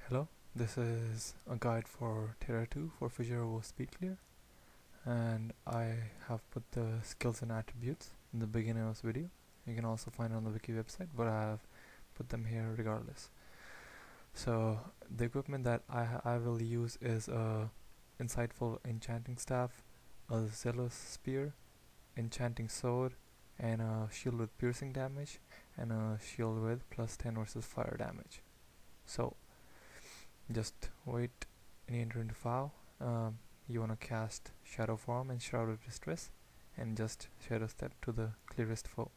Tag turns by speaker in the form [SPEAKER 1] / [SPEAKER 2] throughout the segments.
[SPEAKER 1] Hello, this is a guide for Terra 2 for Fissure of Woe Speed Clear, and I have put the skills and attributes in the beginning of this video. You can also find it on the wiki website, but I have put them here regardless. So the equipment that I will use is a insightful enchanting staff, a zealous spear, enchanting sword, and a shield with piercing damage, and a shield with plus 10 versus fire damage. So just wait and enter into file. You want to cast Shadow Form and Shroud of Distress, and just Shadow Step to the clearest foe.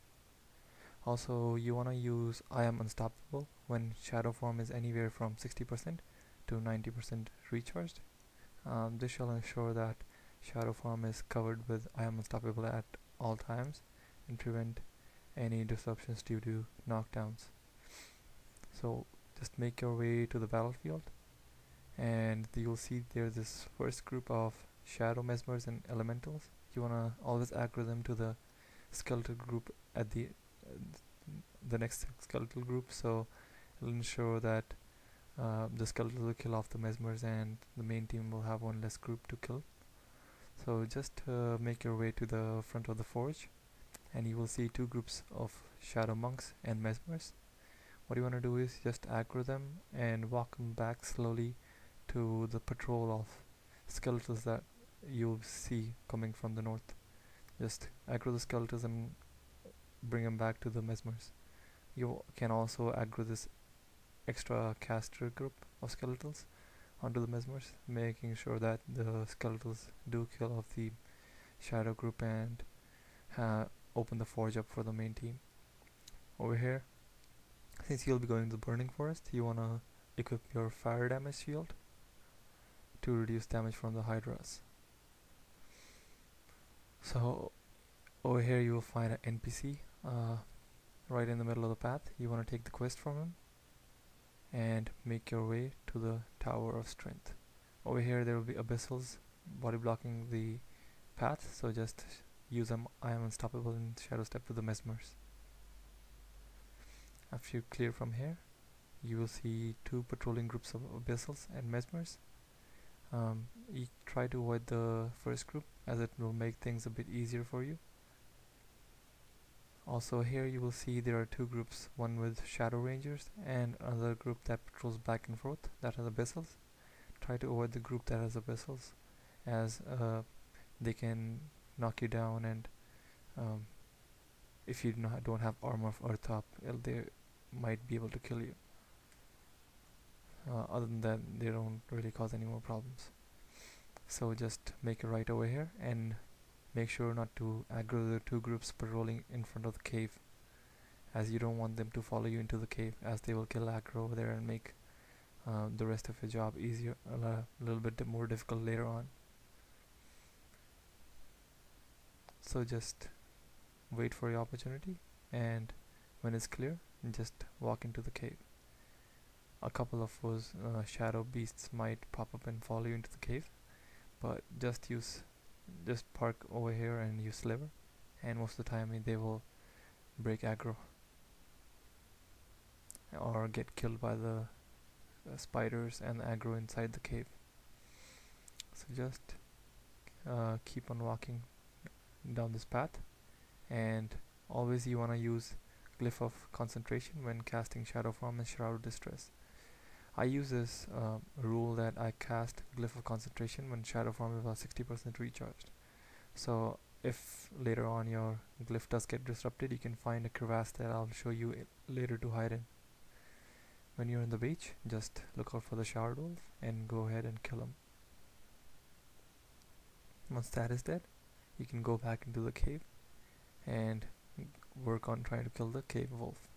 [SPEAKER 1] Also, you want to use I Am Unstoppable when Shadow Form is anywhere from 60% to 90% recharged. This shall ensure that Shadow Form is covered with I Am Unstoppable at all times and prevent any disruptions due to knockdowns. So just make your way to the battlefield, and you'll see there's this first group of shadow mesmers and elementals. You wanna always aggro them to the skeletal group at the next skeletal group, so it'll ensure that the skeletal will kill off the mesmers and the main team will have one less group to kill. So just make your way to the front of the forge, and you will see two groups of shadow monks and mesmers. What you want to do is just aggro them and walk them back slowly to the patrol of skeletals that you'll see coming from the north. Just aggro the skeletals and bring them back to the mesmers. You can also aggro this extra caster group of skeletals onto the mesmers, making sure that the skeletals do kill off the shadow group and open the forge up for the main team. Over here, since you'll be going to the burning forest, you wanna equip your fire damage shield to reduce damage from the hydras. So over here you will find an NPC right in the middle of the path. You want to take the quest from him and make your way to the Tower of Strength. Over here there will be abyssals body blocking the path, so just use them. I Am Unstoppable and Shadow Step to the mesmers. After you clear from here, you will see two patrolling groups of abyssals and mesmers. You try to avoid the first group as it will make things a bit easier for you. Also here you will see there are two groups, one with shadow rangers and another group that patrols back and forth that has abyssals. Try to avoid the group that has abyssals, as they can knock you down, and if you don't have armor of earth up, they might be able to kill you. Other than that, they don't really cause any more problems. So just make a right over here and make sure not to aggro the two groups patrolling in front of the cave, as you don't want them to follow you into the cave, as they will kill aggro over there and make the rest of your job easier, a little bit more difficult later on. So just wait for your opportunity, and when it's clear, just walk into the cave. A couple of those shadow beasts might pop up and follow you into the cave, but just park over here and use sliver, and most of the time they will break aggro or get killed by the spiders and the aggro inside the cave. So just keep on walking down this path, and always you want to use Glyph of Concentration when casting Shadow Form and Shroud of Distress. I use this rule that I cast Glyph of Concentration when Shadow Form is about 60% recharged. So if later on your glyph does get disrupted, you can find a crevasse that I'll show you later to hide in. When you're in the beach, just look out for the shower wolf and go ahead and kill him. Once that is dead, you can go back into the cave and work on trying to kill the cave wolf.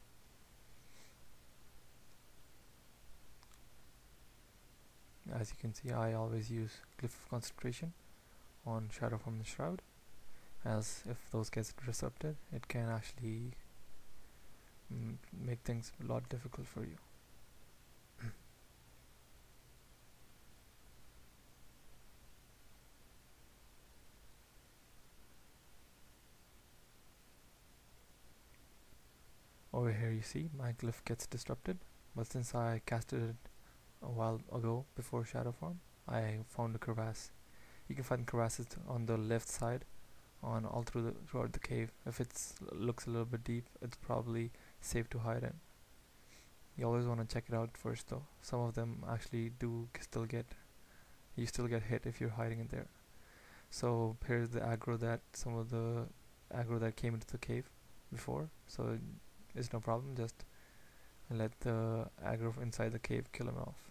[SPEAKER 1] As you can see, I always use Glyph of Concentration on Shadow Form and Shroud, as if those get disrupted, it can actually make things a lot difficult for you. Over here you see my glyph gets disrupted, but since I casted it a while ago before shadow form, I found a crevasse. You can find crevasses on the left side on all throughout the cave. If it looks a little bit deep, it's probably safe to hide in. You always want to check it out first though. Some of them actually do still get, you still get hit if you're hiding in there. So here's the aggro that some of the aggro that came into the cave before, so it's no problem, just let the aggro inside the cave kill him off.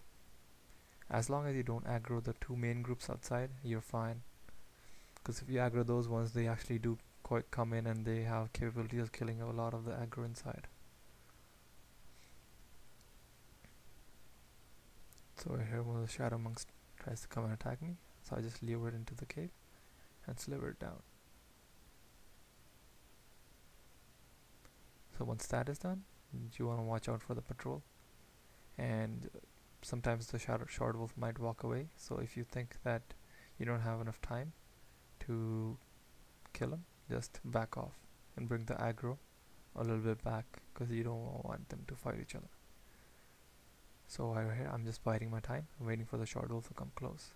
[SPEAKER 1] As long as you don't aggro the two main groups outside, you're fine. Because if you aggro those ones, they actually do quite come in and they have capability of killing a lot of the aggro inside. So here one of the shadow monks tries to come and attack me, so I just lure it into the cave and sliver it down. So once that is done, you want to watch out for the patrol, and sometimes the shard wolf might walk away, so if you think that you don't have enough time to kill him, just back off and bring the aggro a little bit back, because you don't want them to fight each other. So here I'm just biding my time, I'm waiting for the shard wolf to come close.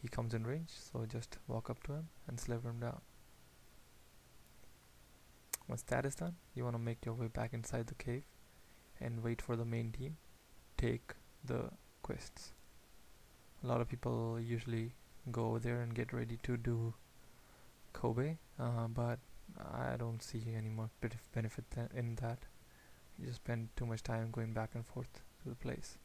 [SPEAKER 1] He comes in range, so just walk up to him and sliver him down. Once that is done, you want to make your way back inside the cave and wait for the main team take the quests. A lot of people usually go over there and get ready to do Kobe, but I don't see any more benefit in that. You just spend too much time going back and forth to the place.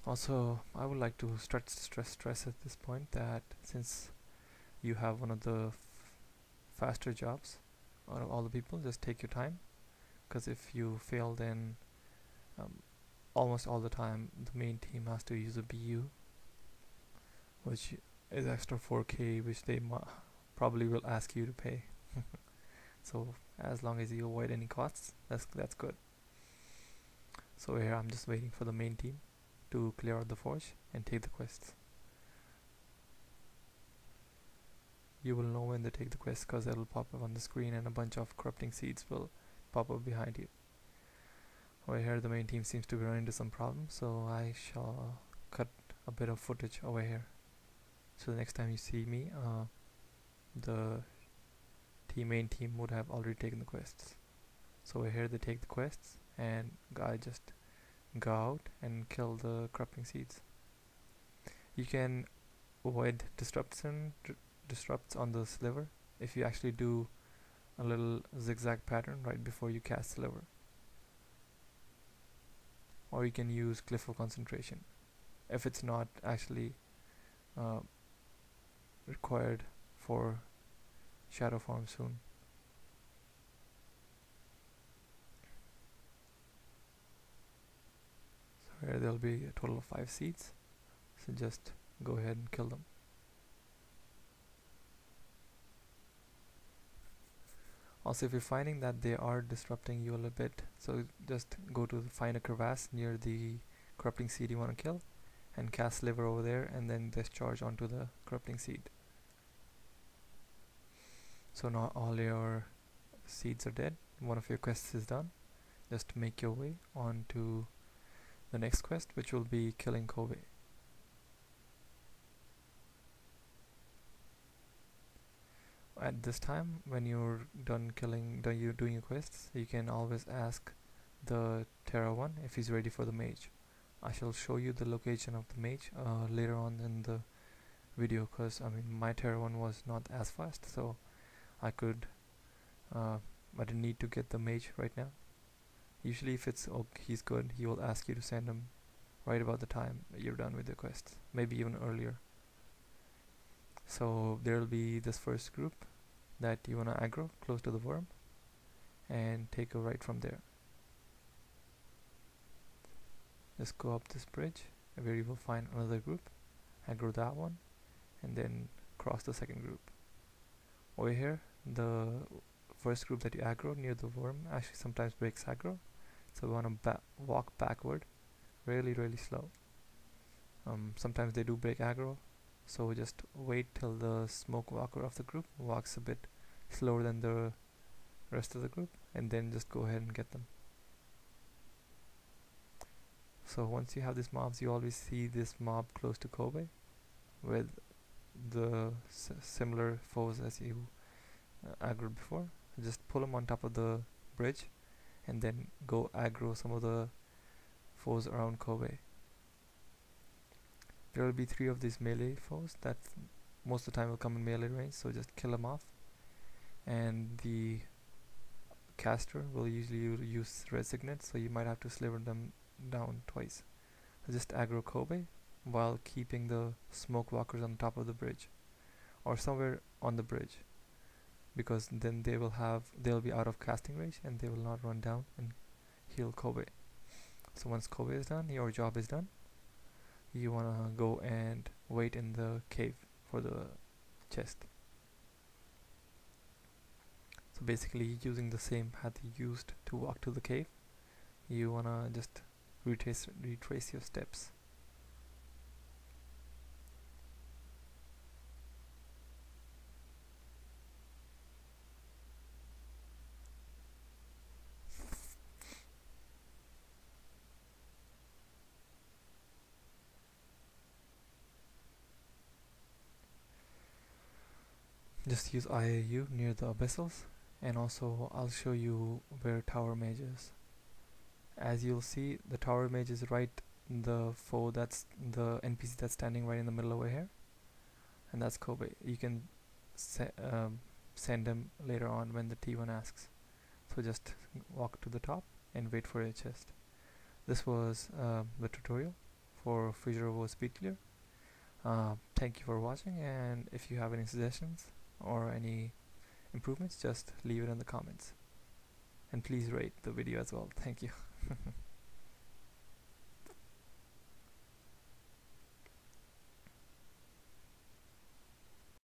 [SPEAKER 1] Also, I would like to stress at this point that since you have one of the faster jobs out of all the people, just take your time, because if you fail, then almost all the time the main team has to use a BU, which is extra 4k, which they probably will ask you to pay. So as long as you avoid any costs, that's good. So here I'm just waiting for the main team to clear out the forge and take the quests. You will know when they take the quest because it'll pop up on the screen and a bunch of corrupting seeds will pop up behind you. Over here the main team seems to be running into some problems, so I shall cut a bit of footage over here. So the next time you see me, the main team would have already taken the quests. So over here they take the quests and I just go out and kill the corrupting seeds. You can avoid disrupts on the sliver if you actually do a little zigzag pattern right before you cast sliver, or you can use Glyph of Concentration if it's not actually required for shadow form soon. So here there'll be a total of 5 seeds, so just go ahead and kill them. Also, if you're finding that they are disrupting you a little bit, so just go to find a crevasse near the corrupting seed you want to kill and cast sliver over there and then discharge onto the corrupting seed. So now all your seeds are dead, one of your quests is done. Just make your way on to the next quest, which will be killing Kobe. At this time, when you're done doing your quests, you can always ask the Terra one if he's ready for the mage. I shall show you the location of the mage later on in the video, because I mean my Terra one was not as fast, so I didn't need to get the mage right now. Usually if he's good, he will ask you to send him right about the time you're done with the quests, maybe even earlier. So there will be this first group that you want to aggro close to the worm and take a right from there. Just go up this bridge where you will find another group, aggro that one, and then cross the second group. Over here, the first group that you aggro near the worm actually sometimes breaks aggro, so we want to walk backward really slow. Sometimes they do break aggro, so just wait till the smoke walker of the group walks a bit slower than the rest of the group, and then just go ahead and get them. So once you have these mobs, you always see this mob close to Kobe with the similar foes as you aggroed before. Just pull them on top of the bridge and then go aggro some of the foes around Kobe. There will be 3 of these melee foes that most of the time will come in melee range, so just kill them off. And the caster will usually use Resignate, so you might have to sliver them down twice. So just aggro Kobe while keeping the smoke walkers on top of the bridge or somewhere on the bridge, because then they'll be out of casting range and they will not run down and heal Kobe. So once Kobe is done, your job is done. You wanna go and wait in the cave for the chest. So basically, using the same path you used to walk to the cave, you wanna just retrace your steps. Just use IAU near the abyssals, and also I'll show you where tower mage is. As you'll see, the tower mage is right the foe, that's the NPC that's standing right in the middle over here, and that's Kobe. You can send him later on when the T1 asks. So just walk to the top and wait for a chest. This was the tutorial for Fissure of Woe Speed Clear. Thank you for watching, and if you have any suggestions or any improvements, just leave it in the comments. And please rate the video as well. Thank you.